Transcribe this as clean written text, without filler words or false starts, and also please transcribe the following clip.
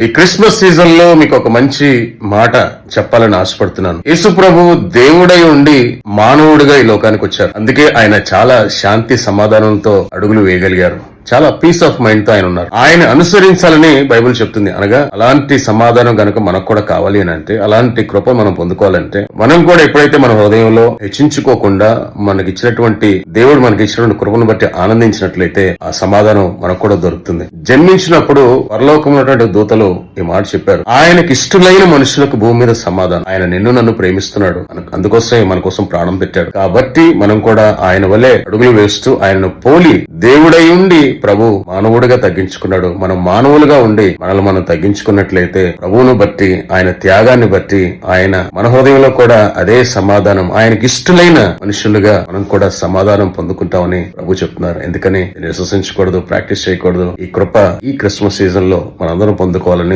ఈ Christmas season లో మీకు ఒక మంచి మాట చెప్పాలని ఆశపడుతున్నాను. యేసు ప్రభు దేవుడై ఉండి మానవుడిగా ఈ లోకానికి వచ్చారు. అందుకే ఆయన చాలా శాంతి సమాధానంతో అడుగులు వేయగలిగారు. చాలా పీస్ ఆఫ్ మైండ్ తో ఆయన ఉన్నారు. ఆయన అనుసరించాలని బైబిల్ చెప్తుంది. అనగా అలాంటి సమాధానం గనక మనకు కూడా కావాలి అని అంటే, అలాంటి కృప మనం పొందుకోవాలంటే, మనం కూడా ఎప్పుడైతే మన హృదయంలో హెచ్చించుకోకుండా మనకి ఇచ్చినటువంటి దేవుడు మనకి ఇచ్చినటువంటి కృపను బట్టి ఆనందించినట్లయితే ఆ సమాధానం మనకు కూడా దొరుకుతుంది. జన్మించినప్పుడు పరలోకంలో ఉన్నటువంటి దూతలు ఈ మాట చెప్పారు, ఆయనకి ఇష్టమైన మనుషులకు భూమి మీద సమాధానం. ఆయన నిన్ను నన్ను ప్రేమిస్తున్నాడు, అందుకోసమే మన కోసం ప్రాణం పెట్టాడు. కాబట్టి మనం కూడా ఆయన వలె అడుగులు వేస్తూ ఆయనను పోలి దేవుడై ఉండి ప్రభు మానవుడిగా తగ్గించుకున్నాడు. మనం మానవులుగా ఉండి మనల్ని మనం తగ్గించుకున్నట్లయితే ప్రభువును బట్టి, ఆయన త్యాగాన్ని బట్టి ఆయన మన హృదయంలో కూడా అదే సమాధానం, ఆయనకి ఇష్టలైన మనుషులుగా మనం కూడా సమాధానం పొందుకుంటామని ప్రభు చెప్తున్నారు. ఎందుకని విశ్వసించకూడదు, ప్రాక్టీస్ చేయకూడదు. ఈ కృప ఈ క్రిస్మస్ సీజన్ లో మనందరం పొందుకోవాలని